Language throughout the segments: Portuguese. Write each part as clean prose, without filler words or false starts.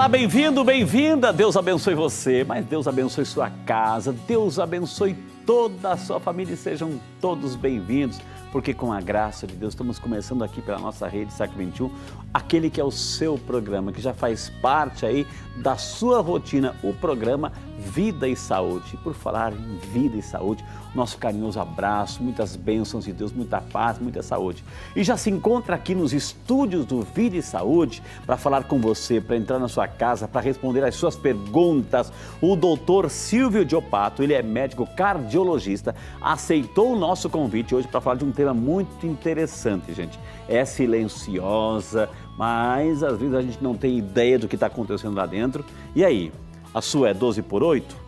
Olá, bem-vindo, bem-vinda. Deus abençoe você, mas Deus abençoe sua casa, Deus abençoe toda a sua família e sejam todos bem-vindos, porque com a graça de Deus estamos começando aqui pela nossa rede Sac 21, aquele que é o seu programa, que já faz parte aí da sua rotina, o programa Vida e Saúde. Por falar em vida e saúde, nosso carinhoso abraço, muitas bênçãos de Deus, muita paz, muita saúde. E já se encontra aqui nos estúdios do Vida e Saúde para falar com você, para entrar na sua casa, para responder as suas perguntas. O doutor Silvio Diopato, ele é médico cardiologista, aceitou o nosso convite hoje para falar de um tema muito interessante, gente. É silenciosa, mas às vezes a gente não tem ideia do que está acontecendo lá dentro. E aí, a sua é 12 por 8?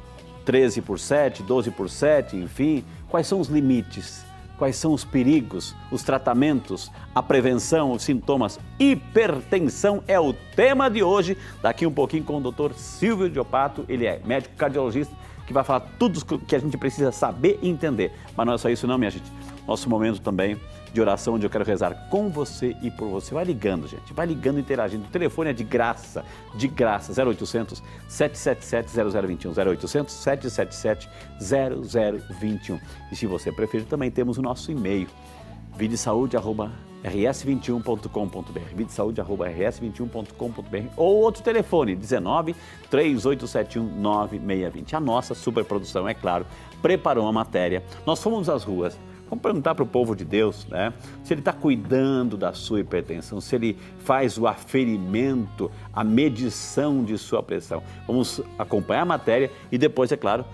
13 por 7, 12 por 7, enfim, quais são os limites, quais são os perigos, os tratamentos, a prevenção, os sintomas? Hipertensão é o tema de hoje, daqui um pouquinho com o Dr. Silvio Diopato, ele é médico cardiologista, que vai falar tudo o que a gente precisa saber e entender. Mas não é só isso não, minha gente, nosso momento também de oração, onde eu quero rezar com você e por você. Vai ligando, gente, vai ligando, interagindo. O telefone é de graça, 0800 777 0021, 0800 777 0021. E se você preferir, também temos o nosso e-mail, videsaude@rs21.com.br, videsaude@rs21.com.br, ou outro telefone, 19 3871 9620. A nossa superprodução, é claro, preparou uma matéria. Nós fomos às ruas. Vamos perguntar para o povo de Deus, né? Se ele está cuidando da sua hipertensão, se ele faz o aferimento, a medição de sua pressão. Vamos acompanhar a matéria e depois, é claro,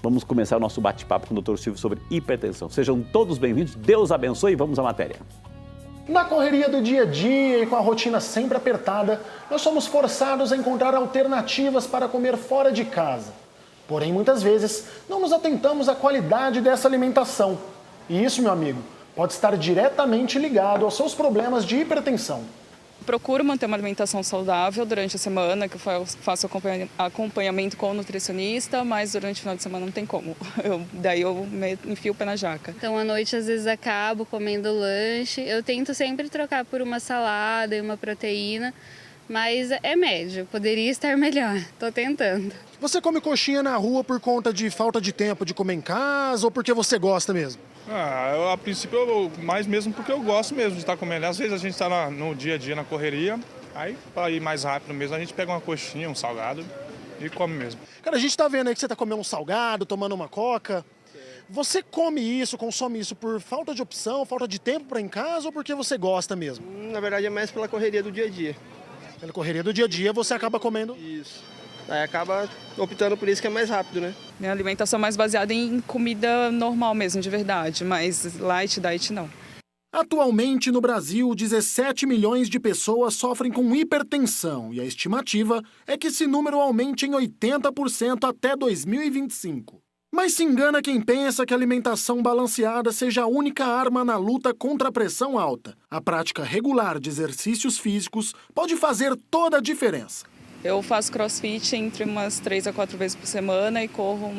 vamos começar o nosso bate-papo com o Dr. Silvio sobre hipertensão. Sejam todos bem-vindos, Deus abençoe e vamos à matéria. Na correria do dia a dia e com a rotina sempre apertada, nós somos forçados a encontrar alternativas para comer fora de casa. Porém, muitas vezes, não nos atentamos à qualidade dessa alimentação. E isso, meu amigo, pode estar diretamente ligado aos seus problemas de hipertensão. Procuro manter uma alimentação saudável durante a semana, que eu faço acompanhamento com o nutricionista, mas durante o final de semana não tem como. Daí eu enfio o pé na jaca. Então, à noite, às vezes, acabo comendo lanche. Eu tento sempre trocar por uma salada e uma proteína, mas é médio, poderia estar melhor. Tô tentando. Você come coxinha na rua por conta de falta de tempo de comer em casa ou porque você gosta mesmo? A princípio, mais mesmo porque eu gosto mesmo de estar comendo. Às vezes a gente está no dia a dia, na correria, aí para ir mais rápido mesmo, a gente pega uma coxinha, um salgado e come mesmo. Cara, a gente tá vendo aí que você tá comendo um salgado, tomando uma coca. Você come isso, consome isso por falta de opção, falta de tempo para ir em casa ou porque você gosta mesmo? Na verdade é mais pela correria do dia a dia. Pela correria do dia a dia você acaba comendo? Isso. Aí acaba optando por isso que é mais rápido, né? Minha alimentação é mais baseada em comida normal mesmo, de verdade, mas light diet não. Atualmente, no Brasil, 17 milhões de pessoas sofrem com hipertensão e a estimativa é que esse número aumente em 80% até 2025. Mas se engana quem pensa que a alimentação balanceada seja a única arma na luta contra a pressão alta. A prática regular de exercícios físicos pode fazer toda a diferença. Eu faço crossfit entre umas 3 a 4 vezes por semana e corro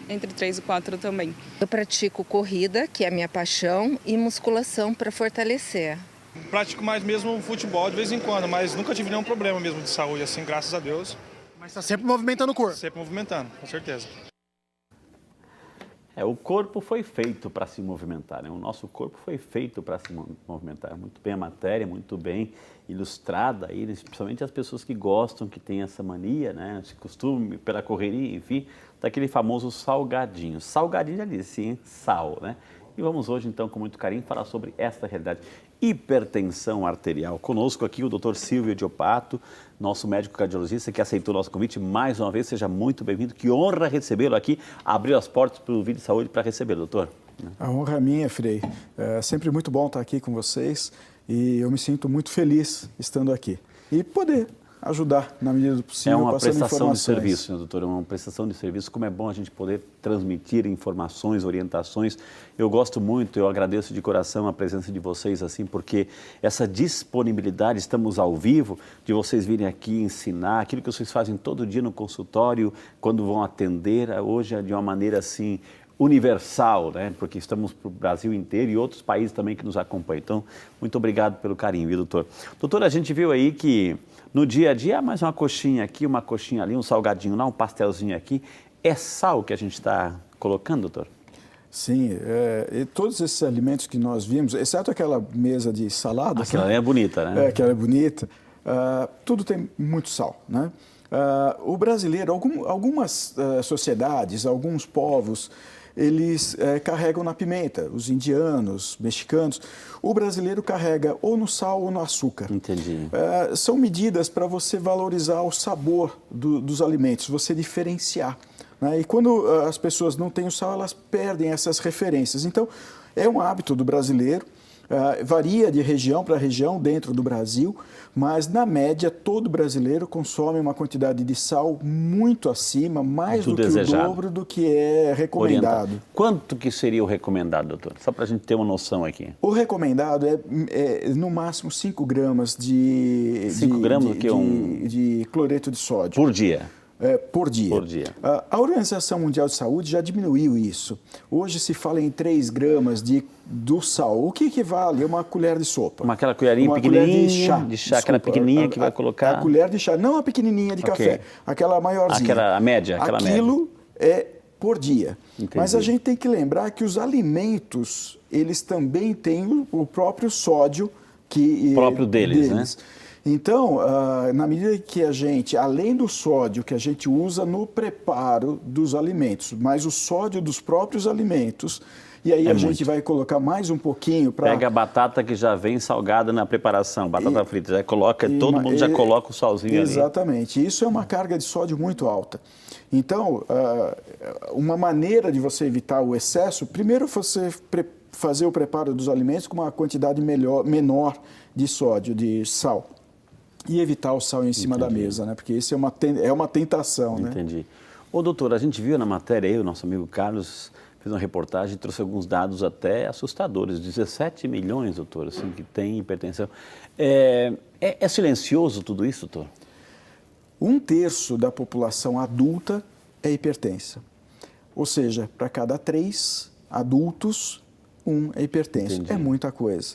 entre 3 e 4 também. Eu pratico corrida, que é a minha paixão, e musculação para fortalecer. Pratico mais mesmo futebol de vez em quando, mas nunca tive nenhum problema mesmo de saúde, assim, graças a Deus. Mas está sempre movimentando o corpo. Sempre movimentando, com certeza. O corpo foi feito para se movimentar, né? O nosso corpo foi feito para se movimentar. Muito bem a matéria, muito bem ilustrada, aí, principalmente as pessoas que gostam, que têm essa mania, né? Esse costume pela correria, enfim, daquele famoso salgadinho. Salgadinho já disse, sim, sal, né? E vamos hoje, então, com muito carinho, falar sobre esta realidade. Hipertensão arterial. Conosco aqui o Dr. Silvio Diopato, nosso médico cardiologista que aceitou o nosso convite mais uma vez. Seja muito bem-vindo. Que honra recebê-lo aqui. Abriu as portas para o Vida e Saúde para recebê-lo, doutor. A honra é minha, Frei. É sempre muito bom estar aqui com vocês e eu me sinto muito feliz estando aqui. E poder ajudar na medida do possível, é uma passando prestação de informações. serviço, né, doutor? É uma prestação de serviço. Como é bom a gente poder transmitir informações, orientações. Eu gosto muito, eu agradeço de coração a presença de vocês, assim, porque essa disponibilidade, estamos ao vivo, de vocês virem aqui ensinar aquilo que vocês fazem todo dia no consultório, quando vão atender, hoje é de uma maneira assim universal, né? Porque estamos para o Brasil inteiro e outros países também que nos acompanham. Então, muito obrigado pelo carinho, viu, doutor? Doutor, a gente viu aí que no dia a dia, mais uma coxinha aqui, uma coxinha ali, um salgadinho lá, um pastelzinho aqui. É sal que a gente está colocando, doutor? Sim, e todos esses alimentos que nós vimos, exceto aquela mesa de saladas... Aquela é bonita, né? Aquela é bonita. Tudo tem muito sal, né? O brasileiro, algumas sociedades, alguns povos, eles carregam na pimenta, os indianos, mexicanos. O brasileiro carrega ou no sal ou no açúcar. Entendi. São medidas para você valorizar o sabor dos alimentos, você diferenciar. Né? E quando as pessoas não têm o sal, elas perdem essas referências. Então, é um hábito do brasileiro, varia de região para região dentro do Brasil, mas, na média, todo brasileiro consome uma quantidade de sal muito acima, mais do que o dobro do que é recomendado. Orientado. Quanto que seria o recomendado, doutor? Só para a gente ter uma noção aqui. O recomendado é no máximo 5 gramas de cloreto de sódio. Por dia? Por dia. Por dia. A Organização Mundial de Saúde já diminuiu isso. Hoje se fala em 3 gramas do sal. O que equivale a uma colher de sopa? Aquela colherinha pequenininha de chá, aquela pequenininha que vai colocar... A colher de chá, não a pequenininha de café, aquela maiorzinha. A média, Aquilo é por dia. Entendi. Mas a gente tem que lembrar que os alimentos, eles também têm o próprio sódio próprio deles, né? Então, na medida que a gente, além do sódio que a gente usa no preparo dos alimentos, mas o sódio dos próprios alimentos, e aí a gente vai colocar mais um pouquinho para... Pega a batata que já vem salgada na preparação, batata frita, já coloca, todo mundo já coloca o salzinho ali. Exatamente, isso é uma carga de sódio muito alta. Então, uma maneira de você evitar o excesso, primeiro você fazer o preparo dos alimentos com uma quantidade menor de sódio, de sal. E evitar o sal em cima da mesa, né? Porque isso é uma tentação, né? Entendi. Ô, doutor, a gente viu na matéria aí, o nosso amigo Carlos fez uma reportagem e trouxe alguns dados até assustadores. 17 milhões, doutor, assim, que tem hipertensão. É silencioso tudo isso, doutor? 1/3 da população adulta é hipertensa. Ou seja, para cada 3 adultos, 1 é hipertenso. Entendi. É muita coisa.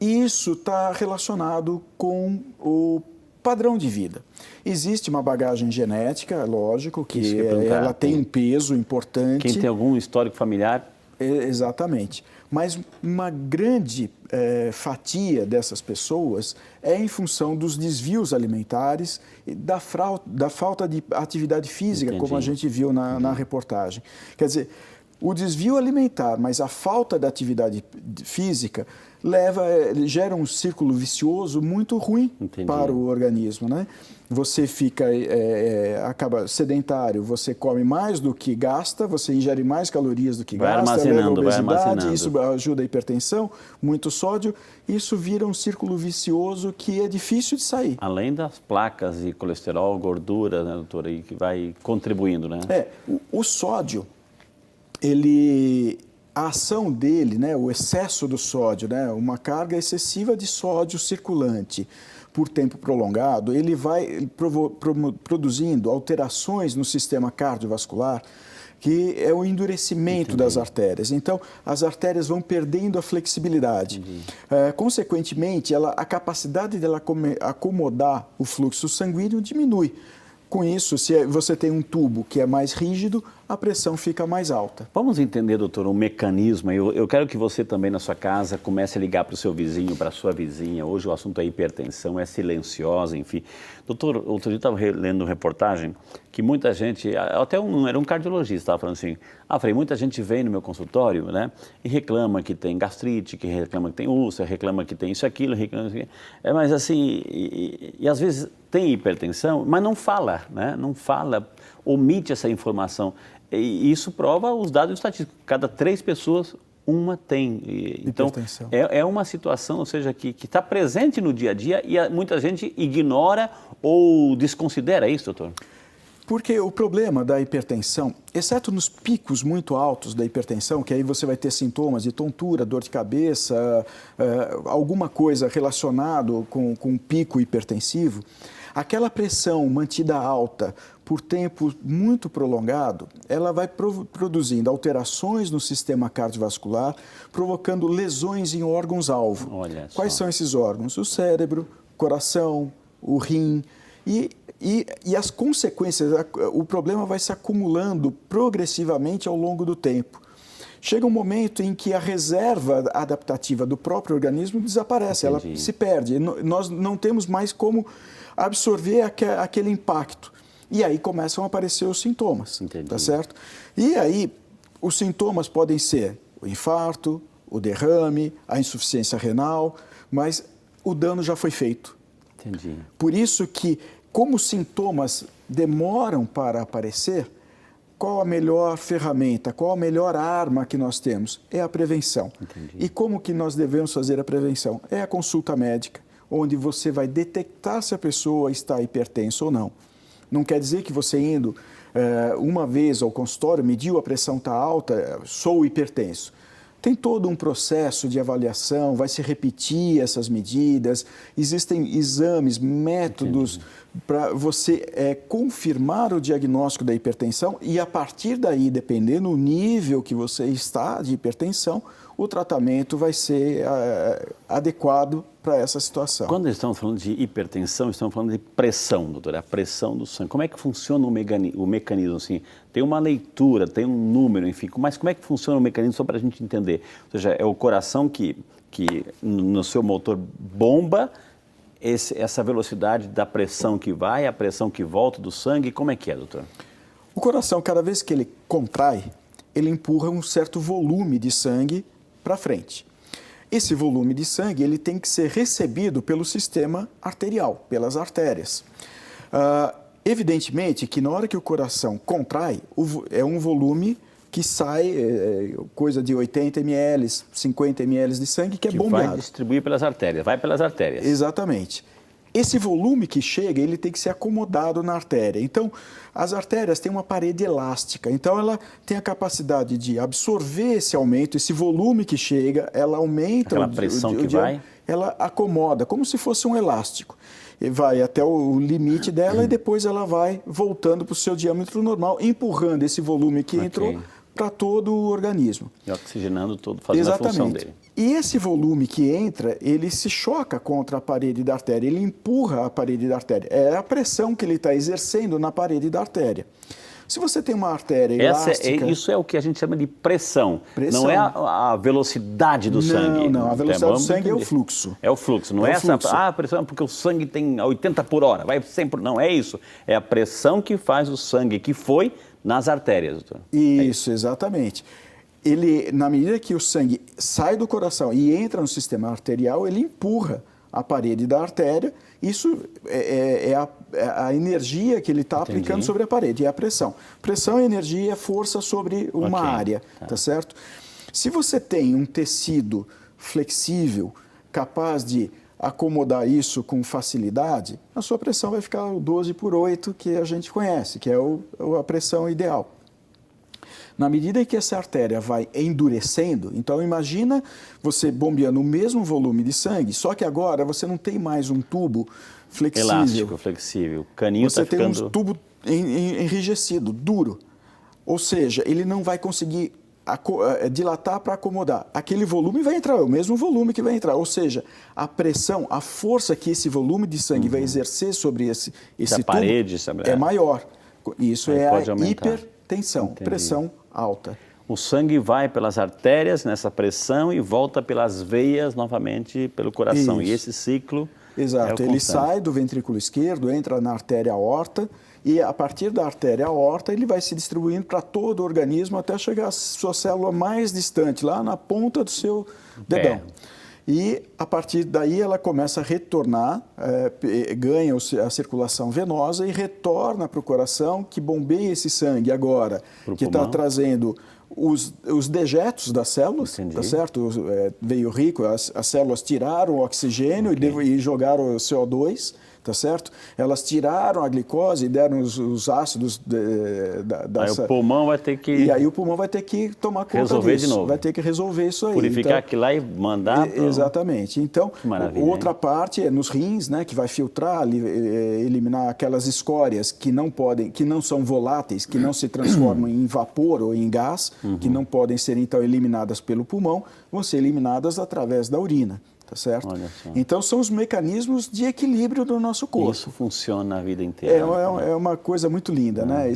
Isso está relacionado com o padrão de vida. Existe uma bagagem genética, lógico, que ela tem um peso importante. Quem tem algum histórico familiar? Exatamente. Mas uma grande fatia dessas pessoas é em função dos desvios alimentares e da falta de atividade física, como a gente viu na reportagem. Quer dizer, o desvio alimentar, mas a falta de atividade física gera um círculo vicioso muito ruim para o organismo, né? Você acaba sedentário, você come mais do que gasta, você ingere mais calorias do que gasta, leva obesidade, isso ajuda a hipertensão, muito sódio, isso vira um círculo vicioso que é difícil de sair. Além das placas e colesterol, gordura, né, doutora, aí que vai contribuindo, né? O sódio, a ação dele, né, o excesso do sódio, né, uma carga excessiva de sódio circulante por tempo prolongado, ele vai produzindo alterações no sistema cardiovascular, que é o endurecimento das artérias. Então, as artérias vão perdendo a flexibilidade. Consequentemente, a capacidade dela acomodar o fluxo sanguíneo diminui. Com isso, se você tem um tubo que é mais rígido, a pressão fica mais alta. Vamos entender, doutor, um mecanismo. Eu quero que você também na sua casa comece a ligar para o seu vizinho, para a sua vizinha. Hoje o assunto é hipertensão, é silenciosa, enfim. Doutor, outro dia eu estava lendo uma reportagem que muita gente, era um cardiologista, estava falando assim, Frei, muita gente vem no meu consultório, né, e reclama que tem gastrite, que reclama que tem úlcera, reclama que tem isso, aquilo, reclama isso, mas assim, e às vezes tem hipertensão, mas não fala, né, não fala, omite essa informação. E isso prova os dados estatísticos. Cada 3 pessoas, uma tem. Então, é uma situação, ou seja, que está presente no dia a dia e muita gente ignora ou desconsidera isso, doutor? Porque o problema da hipertensão, exceto nos picos muito altos da hipertensão, que aí você vai ter sintomas de tontura, dor de cabeça, alguma coisa relacionada com um pico hipertensivo, aquela pressão mantida alta por tempo muito prolongado, ela vai produzindo alterações no sistema cardiovascular, provocando lesões em órgãos-alvo. Quais são esses órgãos? O cérebro, o coração, o rim. E as consequências, o problema vai se acumulando progressivamente ao longo do tempo. Chega um momento em que a reserva adaptativa do próprio organismo desaparece, ela se perde. Nós não temos mais como absorver aquele impacto. E aí começam a aparecer os sintomas, tá certo? E aí os sintomas podem ser o infarto, o derrame, a insuficiência renal, mas o dano já foi feito. Por isso que, como os sintomas demoram para aparecer, qual a melhor ferramenta, qual a melhor arma que nós temos? É a prevenção. E como que nós devemos fazer a prevenção? É a consulta médica, onde você vai detectar se a pessoa está hipertensa ou não. Não quer dizer que você indo uma vez ao consultório, mediu a pressão está alta, sou hipertenso. Tem todo um processo de avaliação, vai se repetir essas medidas, existem exames, métodos para você confirmar o diagnóstico da hipertensão e, a partir daí, dependendo do nível que você está de hipertensão, o tratamento vai ser adequado para essa situação. Quando estamos falando de hipertensão, estamos falando de pressão, doutora, a pressão do sangue. Como é que funciona o mecanismo? Assim, tem uma leitura, tem um número, enfim, mas como é que funciona o mecanismo só para a gente entender? Ou seja, é o coração que no seu motor bomba essa velocidade da pressão que vai, a pressão que volta do sangue, como é que é, doutor? O coração, cada vez que ele contrai, ele empurra um certo volume de sangue para frente. Esse volume de sangue ele tem que ser recebido pelo sistema arterial, pelas artérias. Evidentemente que na hora que o coração contrai, é um volume que sai, coisa de 80 ml, 50 ml de sangue que é bombeado. Vai distribuir pelas artérias, vai pelas artérias. Exatamente. Esse volume que chega, ele tem que ser acomodado na artéria. Então, as artérias têm uma parede elástica. Então, ela tem a capacidade de absorver esse aumento, esse volume que chega, ela aumenta... Aquela pressão que vai... Ela acomoda, como se fosse um elástico. E vai até o limite dela e depois ela vai voltando para o seu diâmetro normal, empurrando esse volume que entrou para todo o organismo. E oxigenando todo, fazendo a função dele. E esse volume que entra, ele se choca contra a parede da artéria, ele empurra a parede da artéria. É a pressão que ele está exercendo na parede da artéria. Se você tem uma artéria elástica... Isso é o que a gente chama de pressão. Não é a velocidade do sangue. Não, a velocidade do sangue é o fluxo. É o fluxo, não é essa... a pressão é porque o sangue tem 80 por hora, vai sempre... Não, é isso. É a pressão que faz o sangue que foi nas artérias, doutor. Isso, exatamente. Ele, na medida que o sangue sai do coração e entra no sistema arterial, ele empurra a parede da artéria. Isso é a energia que ele está aplicando sobre a parede, é a pressão. Pressão é energia, é força sobre uma área, tá certo? Se você tem um tecido flexível, capaz de acomodar isso com facilidade, a sua pressão vai ficar o 12/8 que a gente conhece, que é a pressão ideal. Na medida em que essa artéria vai endurecendo, então imagina você bombeando o mesmo volume de sangue, só que agora você não tem mais um tubo flexível. Elástico, flexível. O caninho está ficando... Você tem um tubo enrijecido, duro. Ou seja, ele não vai conseguir dilatar para acomodar. Aquele volume vai entrar, é o mesmo volume que vai entrar. Ou seja, a pressão, a força que esse volume de sangue vai exercer sobre esse tubo parede, é maior. Isso é a hipertensão, pressão alta. O sangue vai pelas artérias nessa pressão e volta pelas veias novamente pelo coração. Isso. E esse ciclo... Exato, ele sai do ventrículo esquerdo, entra na artéria aorta e a partir da artéria aorta ele vai se distribuindo para todo o organismo até chegar à sua célula mais distante, lá na ponta do seu dedão. E a partir daí ela começa a retornar, ganha a circulação venosa e retorna para o coração, que bombeia esse sangue agora, que está trazendo os dejetos das células, tá certo? Veio rico, as células tiraram o oxigênio e jogaram o CO2, tá certo? Elas tiraram a glicose e deram os ácidos Aí o pulmão vai ter que... E aí o pulmão vai ter que tomar conta resolver disso. de novo. Vai ter que resolver isso aí. Purificar aquilo lá e mandar... Exatamente. Então, outra hein? parte é nos rins, né, que vai filtrar, eliminar aquelas escórias que não são voláteis, que não se transformam em vapor ou em gás, que não podem ser, então, eliminadas pelo pulmão, vão ser eliminadas através da urina. Tá certo? Olha só. Então, são os mecanismos de equilíbrio do nosso corpo. Isso funciona a vida inteira. É uma coisa muito linda, né?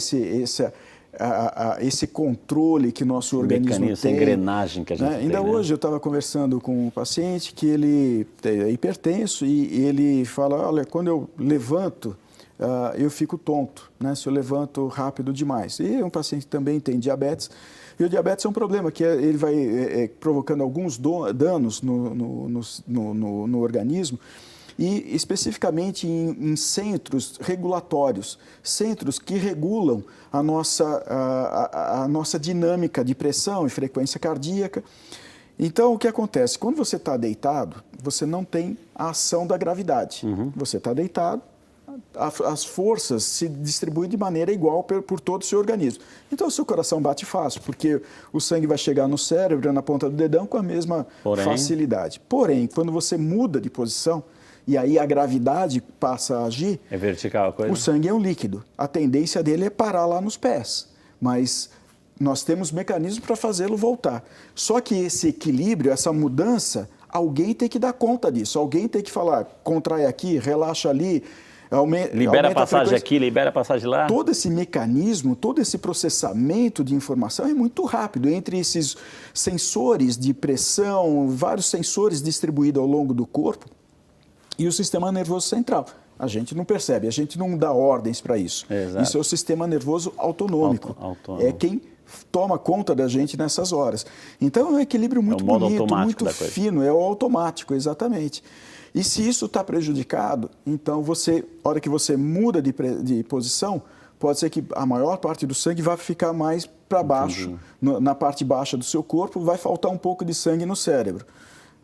Esse controle que nosso organismo tem. Essa engrenagem que a gente tem. Ainda hoje eu estava conversando com um paciente que ele é hipertenso e ele fala, olha, quando eu levanto, eu fico tonto, né? Se eu levanto rápido demais. E um paciente que também tem diabetes. E o diabetes é um problema, que ele vai provocando alguns danos no organismo, e especificamente em centros regulatórios, centros que regulam a nossa dinâmica de pressão e frequência cardíaca. Então, o que acontece? Quando você está deitado, você não tem a ação da gravidade. Você está deitado, as forças se distribuem de maneira igual por todo o seu organismo. Então, o seu coração bate fácil, porque o sangue vai chegar no cérebro, na ponta do dedão, com a mesma facilidade. Porém, quando você muda de posição, e aí a gravidade passa a agir... É vertical a coisa? O sangue é um líquido. A tendência dele é parar lá nos pés. Mas nós temos mecanismos para fazê-lo voltar. Só que esse equilíbrio, essa mudança, alguém tem que dar conta disso. Alguém tem que falar, contrai aqui, relaxa ali... Libera a passagem aqui, libera a passagem lá. Todo esse mecanismo, todo esse processamento de informação é muito rápido. Entre esses sensores de pressão, vários sensores distribuídos ao longo do corpo e o sistema nervoso central. A gente não percebe, a gente não dá ordens para isso. Exato. Isso é o sistema nervoso autonômico. É quem toma conta da gente nessas horas. Então é um equilíbrio muito bonito, muito fino, é o automático, exatamente. E se isso está prejudicado, então a hora que você muda de posição, pode ser que a maior parte do sangue vai ficar mais para baixo, na parte baixa do seu corpo, vai faltar um pouco de sangue no cérebro.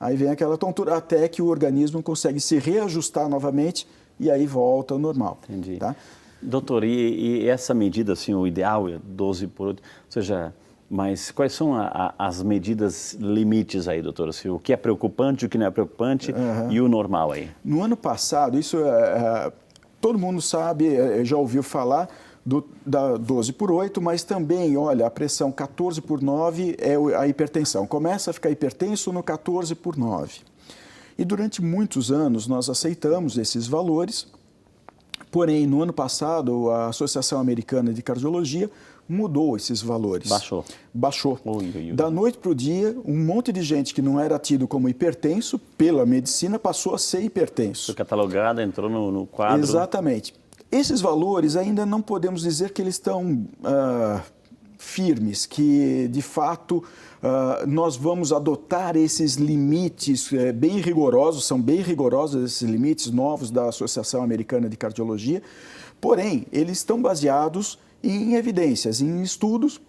Aí vem aquela tontura, até que o organismo consegue se reajustar novamente e aí volta ao normal. Entendi. Tá? Doutor, e essa medida, assim, o ideal é 12 por 8, ou seja... Mas quais são as medidas limites aí, doutor? Assim, o que é preocupante, o que não é preocupante e o normal aí? No ano passado, isso todo mundo sabe, já ouviu falar da 12 por 8, mas também, olha, a pressão 14 por 9 é a hipertensão. Começa a ficar hipertenso no 14 por 9. E durante muitos anos nós aceitamos esses valores, porém, no ano passado, a Associação Americana de Cardiologia mudou esses valores. Baixou. Da noite para o dia, um monte de gente que não era tido como hipertenso, pela medicina, passou a ser hipertenso. Foi catalogada, entrou no quadro. Exatamente. Esses valores ainda não podemos dizer que eles estão firmes, que de fato nós vamos adotar esses limites bem rigorosos, são bem rigorosos esses limites novos da Associação Americana de Cardiologia, porém, eles estão baseados em evidências, em estudos,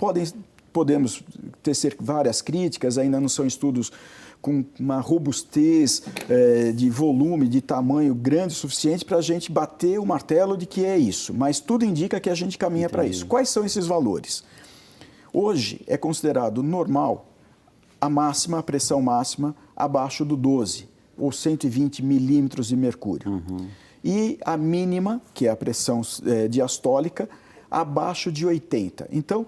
podemos tecer várias críticas, ainda não são estudos com uma robustez de volume, de tamanho grande o suficiente para a gente bater o martelo de que é isso, mas tudo indica que a gente caminha para isso. Quais são esses valores? Hoje é considerado normal a pressão máxima abaixo do 12, ou 120 milímetros de mercúrio. E a mínima, que é a pressão diastólica, abaixo de 80. Então,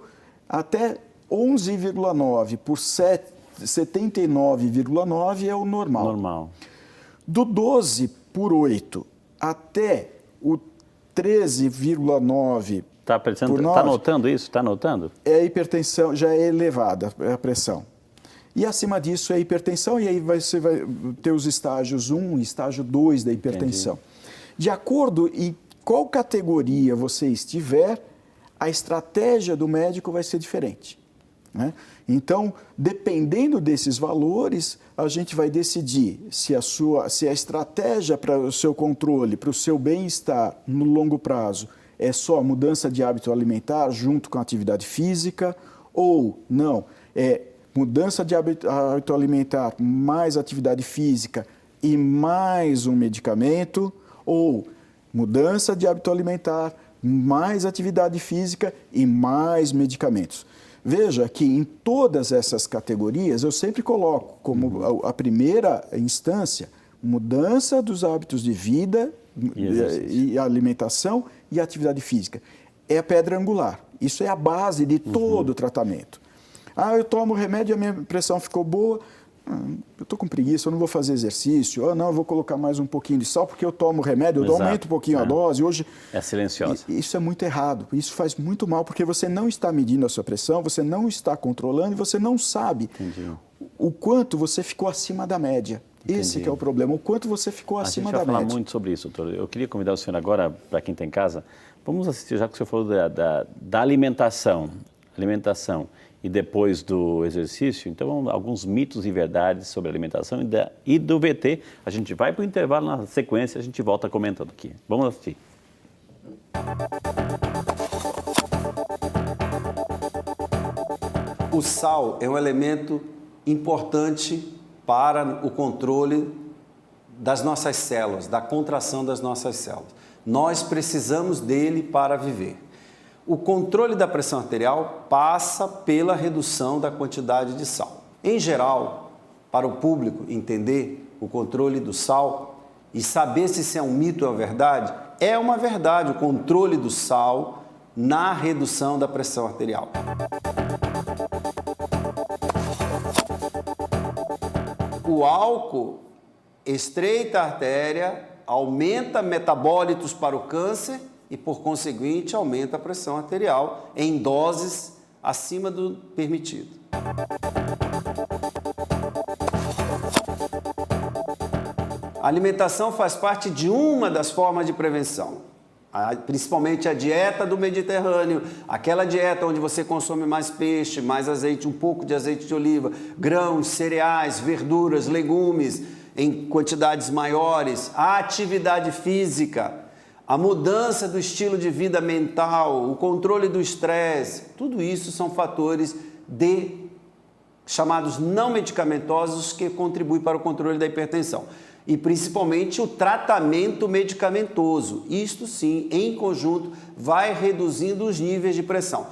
até 11,9 por 79,9 é o normal. Do 12 por 8 até o 13,9 por 9... Está anotando isso? Está anotando? A hipertensão já é elevada, a pressão. E acima disso é hipertensão, e aí você vai ter os estágios 1 e estágio 2 da hipertensão. Entendi. De acordo em qual categoria você estiver, a estratégia do médico vai ser diferente, né? Então, dependendo desses valores, a gente vai decidir se a estratégia para o seu controle, para o seu bem-estar no longo prazo, é só mudança de hábito alimentar junto com a atividade física, ou não, é mudança de hábito alimentar mais atividade física e mais um medicamento, ou Mudança de hábito alimentar, mais atividade física e mais medicamentos. Veja que em todas essas categorias eu sempre coloco como a primeira instância mudança dos hábitos de vida e alimentação e atividade física. É a pedra angular. Isso é a base de todo o tratamento. Eu tomo remédio e a minha pressão ficou boa. Eu estou com preguiça, eu não vou fazer exercício. Não, eu vou colocar mais um pouquinho de sal porque eu tomo remédio, eu aumento um pouquinho a dose. Hoje, é silenciosa. Isso é muito errado. Isso faz muito mal porque você não está medindo a sua pressão, você não está controlando e você não sabe o quanto você ficou acima da média. Esse que é o problema, o quanto você ficou acima da média. A gente vai falar muito sobre isso, doutor. Eu queria convidar o senhor agora, para quem está em casa, vamos assistir, já que o senhor falou da alimentação e depois do exercício, então alguns mitos e verdades sobre a alimentação e do VT. A gente vai para o intervalo, na sequência a gente volta comentando aqui. Vamos assistir. O sal é um elemento importante para o controle das nossas células, da contração das nossas células. Nós precisamos dele para viver. O controle da pressão arterial passa pela redução da quantidade de sal. Em geral, para o público entender o controle do sal e saber se isso é um mito ou uma verdade, é uma verdade o controle do sal na redução da pressão arterial. O álcool estreita a artéria, aumenta metabólitos para o câncer e, por conseguinte, aumenta a pressão arterial em doses acima do permitido. A alimentação faz parte de uma das formas de prevenção, principalmente a dieta do Mediterrâneo, aquela dieta onde você consome mais peixe, mais azeite, um pouco de azeite de oliva, grãos, cereais, verduras, legumes em quantidades maiores, a atividade física, a mudança do estilo de vida mental, o controle do estresse, tudo isso são fatores chamados não medicamentosos que contribuem para o controle da hipertensão. E principalmente o tratamento medicamentoso. Isto sim, em conjunto, vai reduzindo os níveis de pressão.